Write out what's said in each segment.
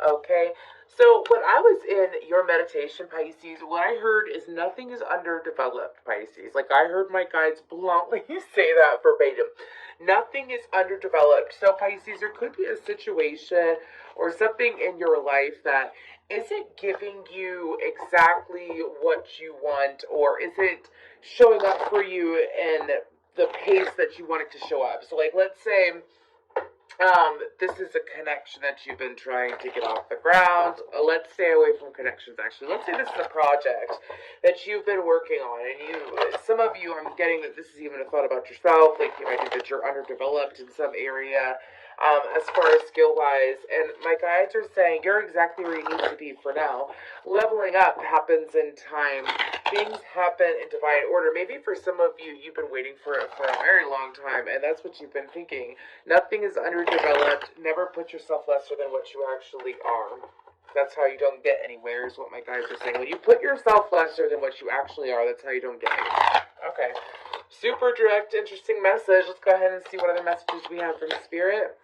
Okay. So when I was in your meditation, Pisces, what I heard is nothing is underdeveloped, Pisces. Like I heard my guides bluntly say that verbatim. Nothing is underdeveloped. So Pisces, there could be a situation or something in your life that isn't giving you exactly what you want, or isn't showing up for you in the pace that you want it to show up. So like let's say this is a connection that you've been trying to get off the ground. Let's stay away from connections, actually. Let's say this is a project that you've been working on, and some of you, I'm getting that this is even a thought about yourself, like you might think that you're underdeveloped in some area, as far as skill-wise, and my guides are saying you're exactly where you need to be for now. Leveling up happens in time. Things happen in divine order. Maybe for some of you, you've been waiting for it for a very long time, and that's what you've been thinking. Nothing is underdeveloped. Never put yourself lesser than what you actually are. That's how you don't get anywhere, is what my guides are saying. When you put yourself lesser than what you actually are, that's how you don't get anywhere. Okay. Super direct, interesting message. Let's go ahead and see what other messages we have from Spirit.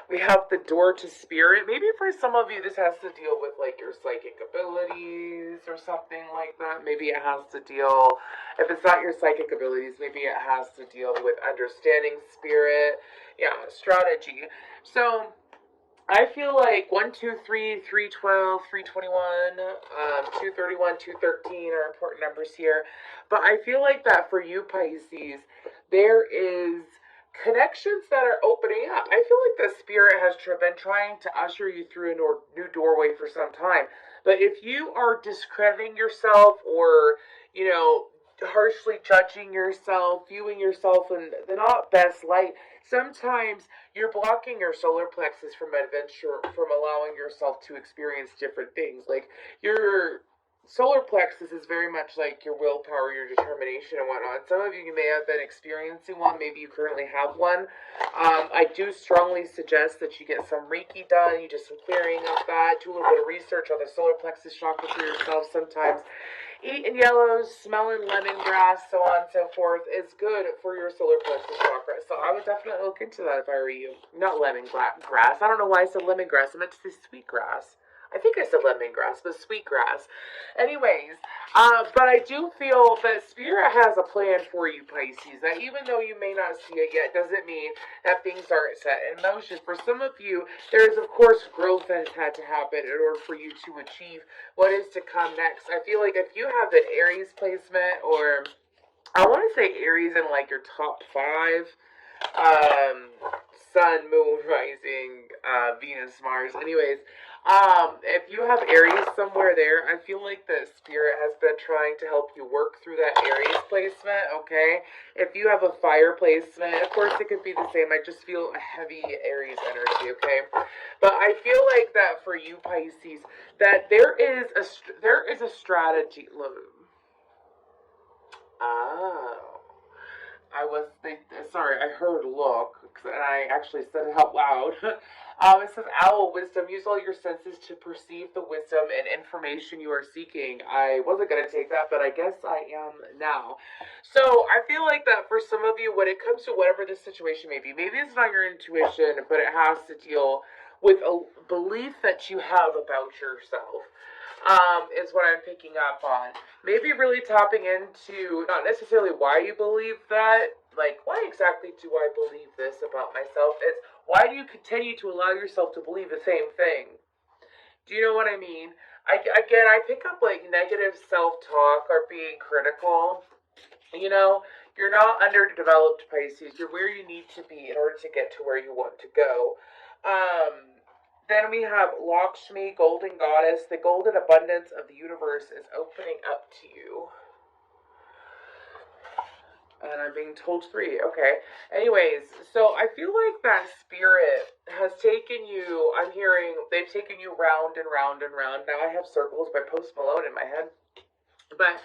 We have the door to spirit. Maybe for some of you, this has to deal with like your psychic abilities or something like that. Maybe it has to deal, if it's not your psychic abilities, maybe it has to deal with understanding spirit. Yeah, strategy. So I feel like 1, 2, 3, 312, 321, 231, 213 are important numbers here. But I feel like that for you, Pisces, there is connections that are opening up. I feel like the spirit has been trying to usher you through a new doorway for some time. But if you are discrediting yourself, or, you know, harshly judging yourself, viewing yourself in the not best light, sometimes you're blocking your solar plexus from adventure, from allowing yourself to experience different things. Like your solar plexus is very much like your willpower, your determination, and whatnot. Some of you may have been experiencing one. Maybe you currently have one. I do strongly suggest that you get some Reiki done. You do some clearing of that. Do a little bit of research on the solar plexus chakra for yourself. Sometimes eating yellows, smelling lemongrass, so on and so forth, is good for your solar plexus chakra. So I would definitely look into that if I were you. Not lemongrass. I don't know why I said lemongrass. I meant to say sweetgrass. I think I said lemongrass, but sweetgrass. Anyways, but I do feel that Spirit has a plan for you, Pisces. That even though you may not see it yet, doesn't mean that things aren't set in motion. For some of you, there is, of course, growth that has had to happen in order for you to achieve what is to come next. I feel like if you have an Aries placement, or I want to say Aries in like your top 5, Sun, Moon, Rising, Venus, Mars. Anyways, if you have Aries somewhere there, I feel like the spirit has been trying to help you work through that Aries placement, okay? If you have a fire placement, of course it could be the same. I just feel a heavy Aries energy, okay? But I feel like that for you, Pisces, that there is a strategy. Look. Oh. Sorry, I heard look, and I actually said it out loud. It says, Owl Wisdom, use all your senses to perceive the wisdom and information you are seeking. I wasn't going to take that, but I guess I am now. So I feel like that for some of you, when it comes to whatever the situation may be, maybe it's not your intuition, but it has to deal with a belief that you have about yourself. Is what I'm picking up on. Maybe really tapping into not necessarily why you believe that, like why exactly do I believe this about myself? It's why do you continue to allow yourself to believe the same thing? Do you know what I mean? I pick up like negative self-talk or being critical. You know, you're not underdeveloped, Pisces. You're where you need to be in order to get to where you want to go. Then we have Lakshmi, Golden Goddess. The golden abundance of the universe is opening up to you. And I'm being told 3. Okay. Anyways, so I feel like that spirit has taken you, I'm hearing, they've taken you round and round and round. Now I have Circles by Post Malone in my head. But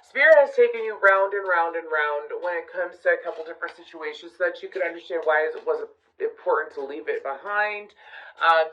Spirit has taken you round and round and round when it comes to a couple different situations so that you can understand why it was important to leave it behind,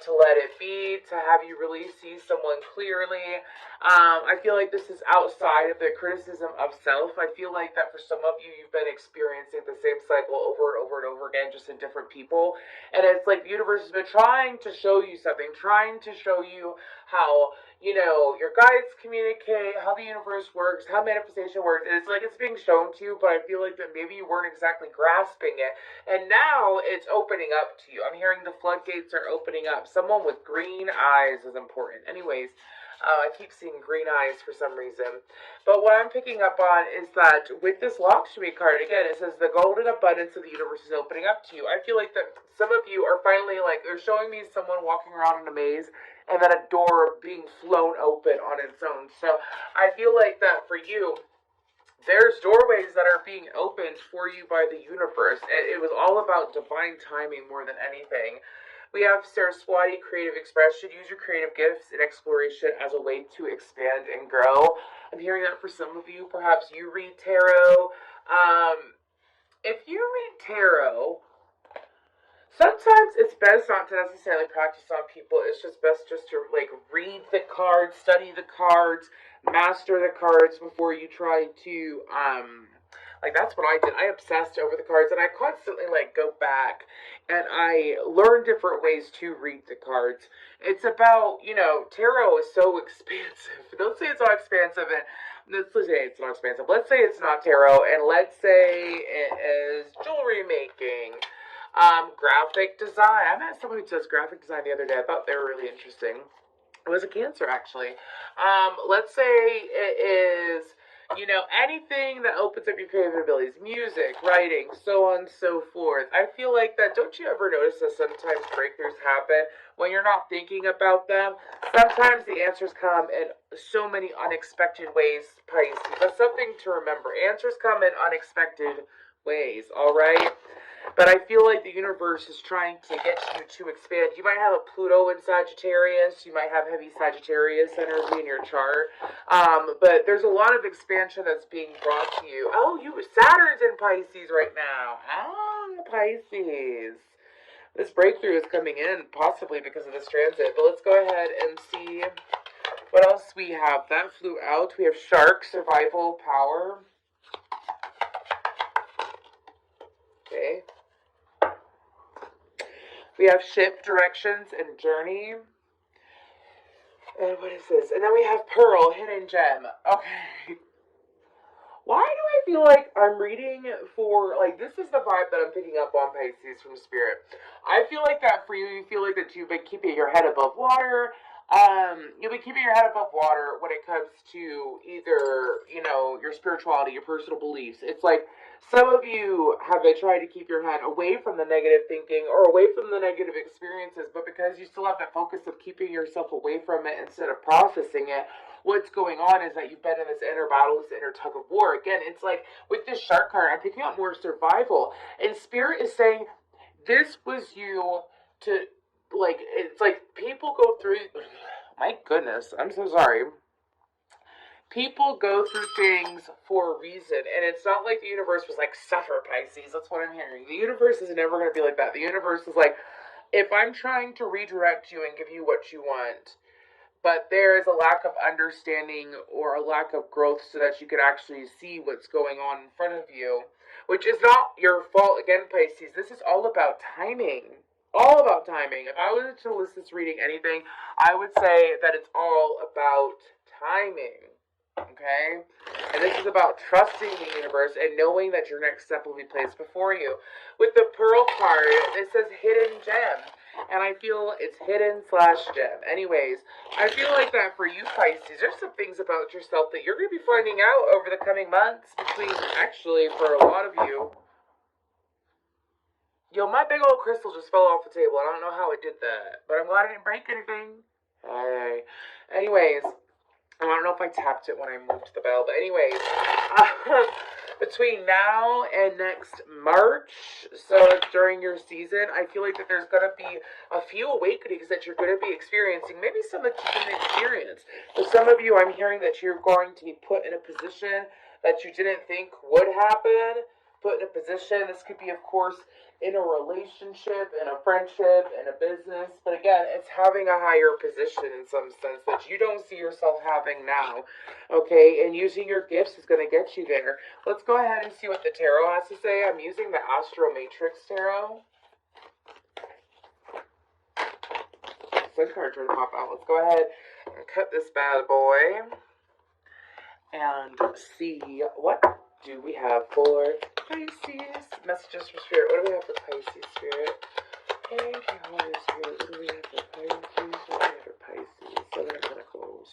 to let it be, to have you really see someone clearly. I feel like this is outside of the criticism of self. I feel like that for some of you, you've been experiencing the same cycle over and over and over again, just in different people. And it's like the universe has been trying to show you something, trying to show you how, your guides communicate, how the universe works, how manifestation works. And it's like it's being shown to you, but I feel like that maybe you weren't exactly grasping it. And now it's opening up to you. I'm hearing the floodgates are opening up. Someone with green eyes is important. Anyways, I keep seeing green eyes for some reason. But what I'm picking up on is that with this Lakshmi card, again, it says the golden abundance of the universe is opening up to you. I feel like that some of you are finally, like, they're showing me someone walking around in a maze and then a door being flown open on its own. So I feel like that for you, there's doorways that are being opened for you by the universe. It was all about divine timing more than anything. We have Saraswati, creative expression. Use your creative gifts and exploration as a way to expand and grow. I'm hearing that for some of you. Perhaps you read tarot. If you read tarot, sometimes it's best not to necessarily practice on people. It's just best just to read the cards, study the cards, master the cards before you try to that's what I did. I obsessed over the cards, and I constantly go back and I learn different ways to read the cards. It's about, tarot is so expansive. Don't say it's not expansive, and let's say it's not expansive. Let's say it's not tarot, and let's say it is jewelry making, graphic design. I met someone who does graphic design the other day. I thought they were really interesting. It was a Cancer, actually. Let's say it is, anything that opens up your creative abilities, music, writing, so on and so forth. I feel like that, don't you ever notice that sometimes breakthroughs happen when you're not thinking about them? Sometimes the answers come in so many unexpected ways, Pisces. That's something to remember. Answers come in unexpected ways, all right? But I feel like the universe is trying to get you to expand. You might have a Pluto in Sagittarius. You might have heavy Sagittarius energy in your chart. But there's a lot of expansion that's being brought to you. Oh, Saturn's in Pisces right now. Pisces. This breakthrough is coming in, possibly because of this transit. But let's go ahead and see what else we have. That flew out. We have Shark, survival, power. Okay. We have ship, directions, and journey. And what is this? And then we have pearl, hidden gem. Okay. Why do I feel like I'm reading for, this is the vibe that I'm picking up on, Pisces, from Spirit. I feel like that for you feel like that you've been keeping your head above water. You'll be keeping your head above water when it comes to either, your spirituality, your personal beliefs. It's like some of you have been trying to keep your head away from the negative thinking or away from the negative experiences, but because you still have that focus of keeping yourself away from it instead of processing it, what's going on is that you've been in this inner battle, this inner tug of war. Again, it's like with this shark card, I'm picking up more survival. And Spirit is saying, this was you to, it's like people go through, my goodness, I'm so sorry. People go through things for a reason, and it's not like the universe was like, suffer, Pisces. That's what I'm hearing. The universe is never going to be like that. The universe is like, if I'm trying to redirect you and give you what you want, but there is a lack of understanding or a lack of growth so that you could actually see what's going on in front of you, which is not your fault. Again, Pisces, this is all about timing. All about timing. If I was to list this reading anything, I would say that it's all about timing. Okay? And this is about trusting the universe and knowing that your next step will be placed before you. With the Pearl card, it says hidden gem. And I feel it's hidden/gem. Anyways, I feel like that for you, Pisces, there's some things about yourself that you're going to be finding out over the coming months actually, for a lot of you. Yo, my big old crystal just fell off the table. I don't know how it did that, but I'm glad I didn't break anything. Hey. Anyways, I don't know if I tapped it when I moved the bell, but anyways, between now and next March, so it's during your season, I feel like that there's going to be a few awakenings that you're going to be experiencing, maybe some that you didn't experience. For some of you, I'm hearing that you're going to be put in a position that you didn't think would happen, put in a position. This could be, of course, in a relationship, in a friendship, in a business. But again, it's having a higher position in some sense that you don't see yourself having now. Okay, and using your gifts is going to get you there. Let's go ahead and see what the tarot has to say. I'm using the Astro Matrix Tarot. This card trying to pop out. Let's go ahead and cut this bad boy and see what do we have for Pisces. Messages for Spirit. What do we have for Pisces, Spirit? Thank you, Holy Spirit. What do we have for Pisces? What do we have for Pisces? Seven of Pentacles.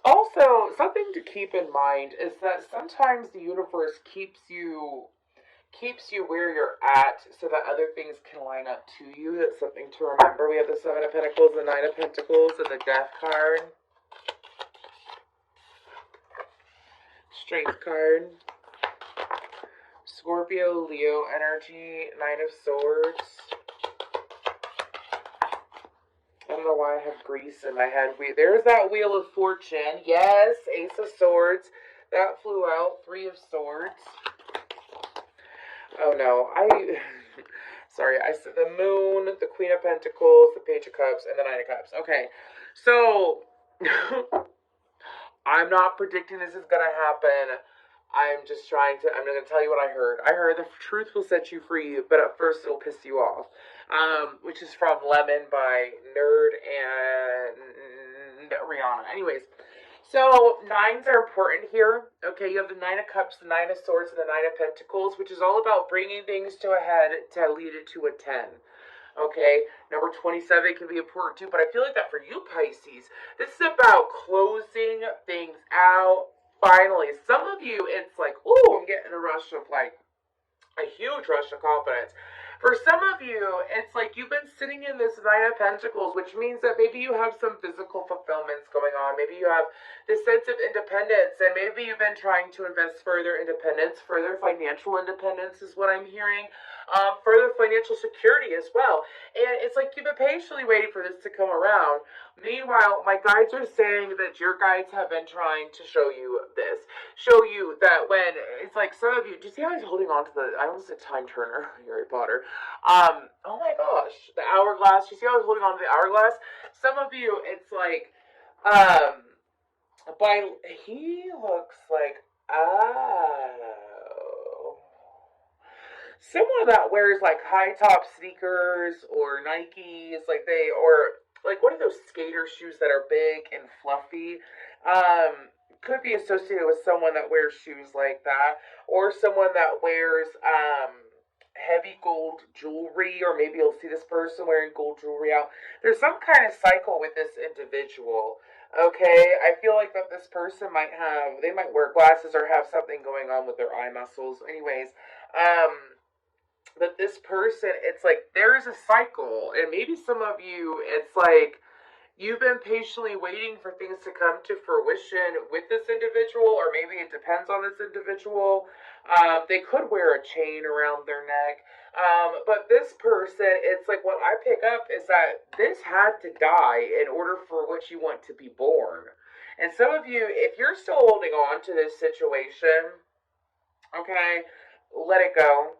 Also, something to keep in mind is that sometimes the universe keeps you where you're at so that other things can line up to you. That's something to remember. We have the Seven of Pentacles, the Nine of Pentacles, and the Death card. Strength card. Scorpio, Leo energy, Nine of Swords. I don't know why I have grease in my head. There's that Wheel of Fortune. Yes, Ace of Swords. That flew out. Three of Swords. Oh no, sorry, I said the Moon, the Queen of Pentacles, the Page of Cups, and the Nine of Cups. Okay, so I'm not predicting this is gonna happen. I'm going to tell you what I heard. I heard the truth will set you free, but at first it'll piss you off. Which is from Lemon by Nerd and Rihanna. Anyways, so nines are important here. Okay, you have the Nine of Cups, the Nine of Swords, and the Nine of Pentacles, which is all about bringing things to a head to lead it to a 10. Okay, number 27 can be important too, but I feel like that for you, Pisces, this is about closing things out. Finally, some of you, it's like, ooh, I'm getting a rush of like, a huge rush of confidence. For some of you, it's like you've been sitting in this Nine of Pentacles, which means that maybe you have some physical fulfillments going on. Maybe you have this sense of independence, and maybe you've been trying to invest further independence, further financial independence is what I'm hearing. Further financial security as well. And it's like you've been patiently waiting for this to come around. Meanwhile, my guides are saying that your guides have been trying to show you this. Show you that when, it's like some of you, do you see how he's holding on to the, I almost said time turner, Harry Potter. Oh my gosh, the hourglass. You see how he's holding on to the hourglass? Some of you, it's like, he looks like, someone that wears like high top sneakers or Nikes, or like one of those skater shoes that are big and fluffy, could be associated with someone that wears shoes like that, or someone that wears, heavy gold jewelry, or maybe you'll see this person wearing gold jewelry out. There's some kind of cycle with this individual. Okay, I feel like that this person they might wear glasses or have something going on with their eye muscles. Anyways, but this person, it's like there's a cycle, and maybe some of you, it's like you've been patiently waiting for things to come to fruition with this individual, or maybe it depends on this individual. They could wear a chain around their neck. But this person, it's like what I pick up is that this had to die in order for what you want to be born. And some of you, if you're still holding on to this situation, okay, let it go.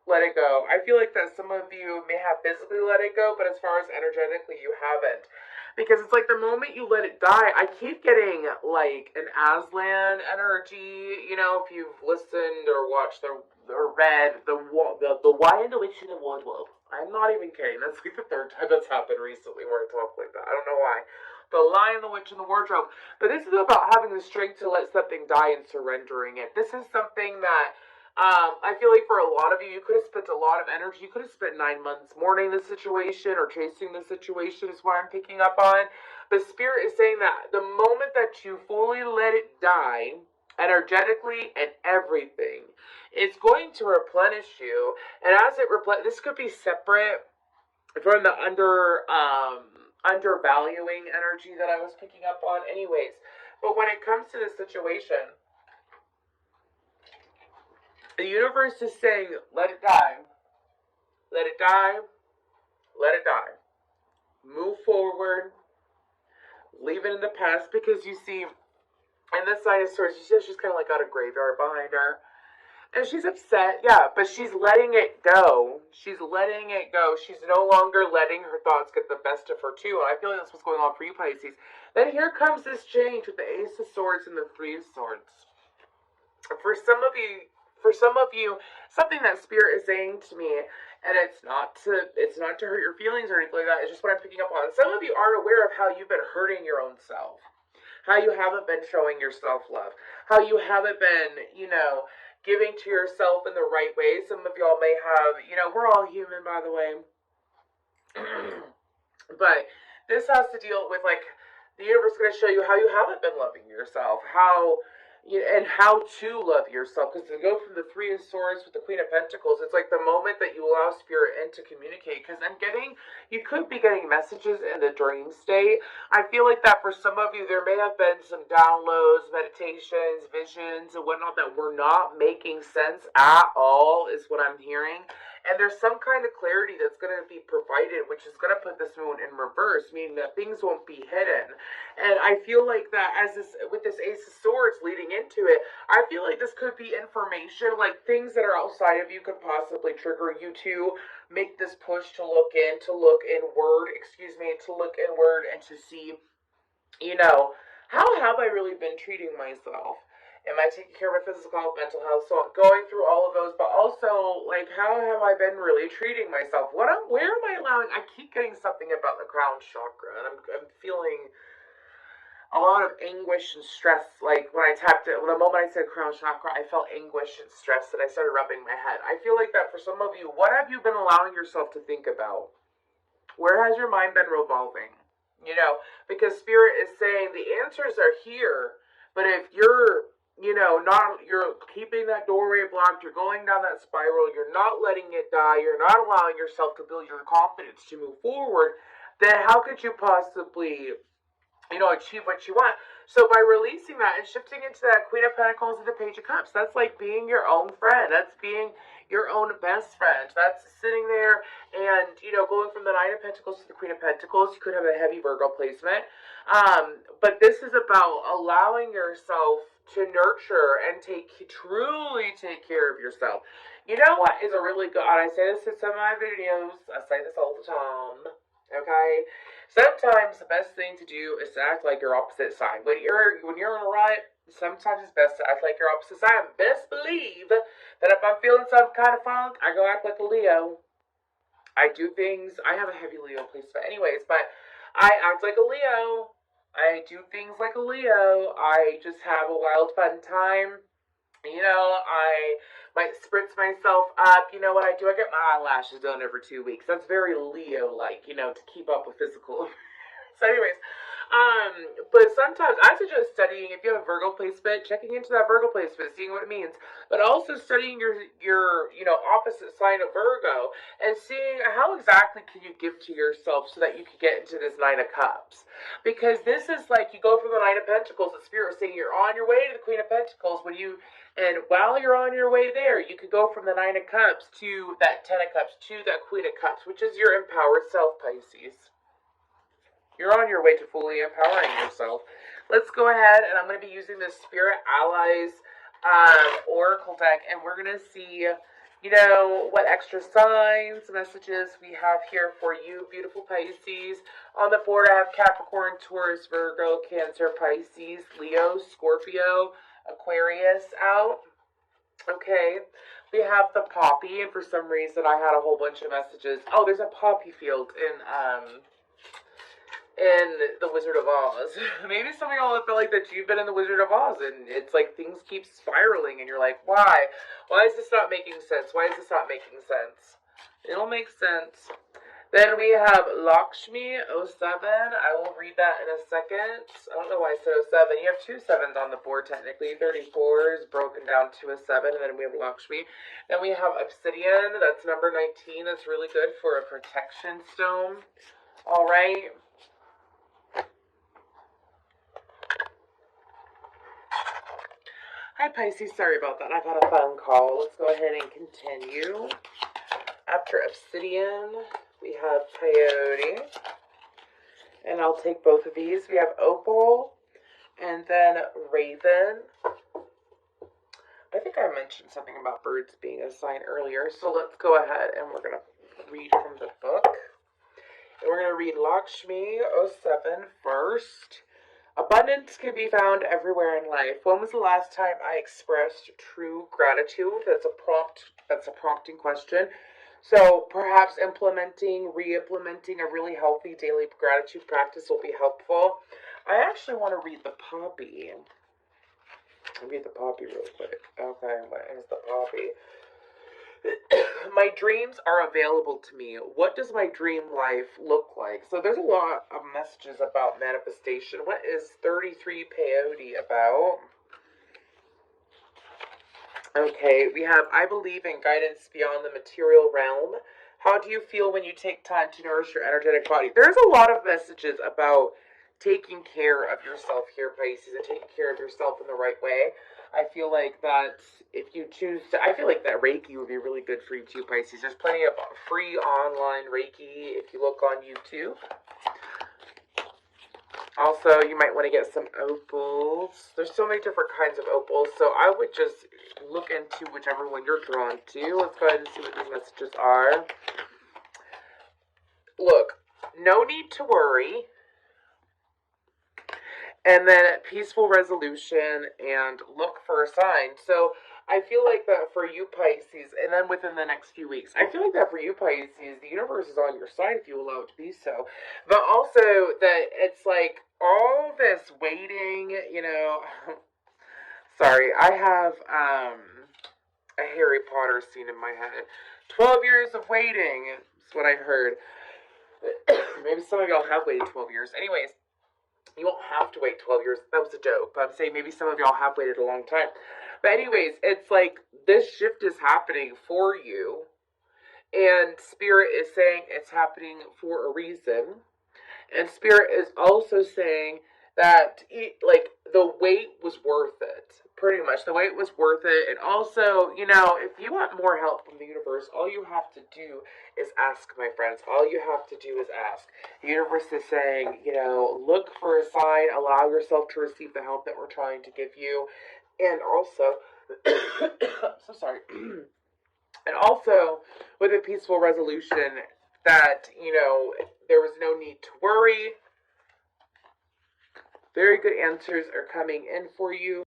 Let it go. I feel like that some of you may have physically let it go, but as far as energetically, you haven't. Because it's like the moment you let it die, I keep getting like an Aslan energy. You know, if you've listened or watched or read the Lion, the Witch, and the Wardrobe. I'm not even kidding. That's like the third time that's happened recently where I talk like that. I don't know why. The Lion, the Witch, and the Wardrobe. But this is about having the strength to let something die and surrendering it. This is something that I feel like for a lot of you, you could have spent a lot of energy. You could have spent 9 months mourning the situation or chasing the situation is what I'm picking up on. But Spirit is saying that the moment that you fully let it die, energetically and everything, it's going to replenish you. And as it this could be separate from the undervaluing energy that I was picking up on. Anyways, but when it comes to this situation, the universe is saying, let it die. Let it die. Let it die. Move forward. Leave it in the past, because you see, And this Nine of Swords, she says she's kind of like got a graveyard behind her. And she's upset, yeah, but she's letting it go. She's letting it go. She's no longer letting her thoughts get the best of her, too. And I feel like that's what's going on for you, Pisces. Then here comes this change with the Ace of Swords and the Three of Swords. For some of you, something that Spirit is saying to me, and it's not to hurt your feelings or anything like that, it's just what I'm picking up on. Some of you aren't aware of how you've been hurting your own self. How you haven't been showing yourself love. How you haven't been, giving to yourself in the right way. Some of y'all may have, we're all human, by the way. But this has to deal with, like, the universe is going to show you how you haven't been loving yourself. And how to love yourself. Because to go from the Three of Swords with the Queen of Pentacles, it's like the moment that you allow Spirit in to communicate. Because you could be getting messages in the dream state. I feel like that for some of you, there may have been some downloads, meditations, visions, and whatnot that were not making sense at all, is what I'm hearing. And there's some kind of clarity that's going to be provided, which is going to put this moon in reverse, meaning that things won't be hidden. And I feel like that with this Ace of Swords leading into it, I feel like this could be information, like things that are outside of you could possibly trigger you to make this push to look inward, and to see, how have I really been treating myself? Am I taking care of my physical health, mental health? So going through all of those, but also, like, how have I been really treating myself? Where am I allowing? I keep getting something about the crown chakra, and I'm feeling a lot of anguish and stress. Like, when I tapped it, the moment I said crown chakra, I felt anguish and stress, and I started rubbing my head. I feel like that for some of you. What have you been allowing yourself to think about? Where has your mind been revolving? Because Spirit is saying the answers are here, but if you're you're keeping that doorway blocked, you're going down that spiral, you're not letting it die, you're not allowing yourself to build your confidence to move forward, then how could you possibly, achieve what you want? So by releasing that and shifting into that Queen of Pentacles and the Page of Cups, that's like being your own friend. That's being your own best friend. That's sitting there and, going from the Nine of Pentacles to the Queen of Pentacles. You could have a heavy Virgo placement. But this is about allowing yourself to nurture and truly take care of yourself. You know what is a really good, and I say this in some of my videos, I say this all the time, okay? Sometimes the best thing to do is to act like your opposite sign. When you're in a rut, sometimes it's best to act like your opposite sign. Best believe that if I'm feeling some kind of funk, I go act like a Leo. I do things, I have a heavy Leo placement anyways, but I act like a Leo. I do things like a Leo. I just have a wild, fun time. I might spritz myself up. You know what I do? I get my eyelashes done every 2 weeks. That's very Leo-like, to keep up with physical. So anyways, but sometimes I suggest studying, if you have a Virgo placement, checking into that Virgo placement, seeing what it means, but also studying your opposite sign of Virgo and seeing how exactly can you give to yourself so that you can get into this Nine of Cups. Because this is like, you go from the Nine of Pentacles, the Spirit was saying you're on your way to the Queen of Pentacles, and while you're on your way there, you could go from the Nine of Cups to that Ten of Cups to that Queen of Cups, which is your empowered self, Pisces. You're on your way to fully empowering yourself. Let's go ahead, and I'm going to be using this Spirit Allies Oracle deck, and we're going to see, what extra signs, messages we have here for you, beautiful Pisces. On the board, I have Capricorn, Taurus, Virgo, Cancer, Pisces, Leo, Scorpio, Aquarius out. Okay, we have the poppy, and for some reason I had a whole bunch of messages. Oh, there's a poppy field in The Wizard of Oz. Maybe some of y'all have felt like that you've been in The Wizard of Oz, and it's like things keep spiraling, and you're like, why? Why is this not making sense? Why is this not making sense? It'll make sense. Then we have Lakshmi, 07. I will read that in a second. I don't know why I said 07. You have 2 7s on the board, technically. 34 is broken down to a 7, and then we have Lakshmi. Then we have Obsidian. That's number 19. That's really good for a protection stone. All right. Hi, Pisces. Sorry about that. I got a phone call. Let's go ahead and continue. After Obsidian, we have Peyote. And I'll take both of these. We have Opal, And then Raven. I think I mentioned something about birds being a sign earlier, so let's go ahead and we're going to read from the book. And we're going to read Lakshmi 07 first. Abundance can be found everywhere in life. When was the last time I expressed true gratitude? That's a prompting question. So perhaps re-implementing a really healthy daily gratitude practice will be helpful. I actually want to read the poppy. I'll read the poppy real quick. Okay, what is the poppy? My dreams are available to me. What does my dream life look like? So there's a lot of messages about manifestation. What is 33 peyote about? Okay, we have I believe in guidance beyond the material realm. How do you feel when you take time to nourish your energetic body? There's a lot of messages about taking care of yourself here, Pisces, and taking care of yourself in the right way. I feel like that if you choose to, I feel like that Reiki would be really good for you too, Pisces. There's plenty of free online Reiki if you look on YouTube. Also, you might want to get some opals. There's so many different kinds of opals, so I would just look into whichever one you're drawn to. Let's go ahead and see what these messages are. Look, no need to worry. And then peaceful resolution and look for a sign. So I feel like that for you, Pisces, and then within the next few weeks, I feel like that for you, Pisces, the universe is on your side if you allow it to be so. But also that it's like all this waiting, sorry, I have a Harry Potter scene in my head. 12 years of waiting is what I heard. Maybe some of y'all have waited 12 years. Anyways, you won't have to wait 12 years. That was a joke. But I'm saying maybe some of y'all have waited a long time. But anyways, it's like this shift is happening for you. And Spirit is saying it's happening for a reason. And Spirit is also saying that the wait was worth it. Pretty much. The wait was worth it. And also, if you want more help from the universe, all you have to do is ask, my friends. All you have to do is ask. The universe is saying, look for a sign, allow yourself to receive the help that we're trying to give you. And also, so sorry. And also, with a peaceful resolution, that, there was no need to worry. Very good answers are coming in for you.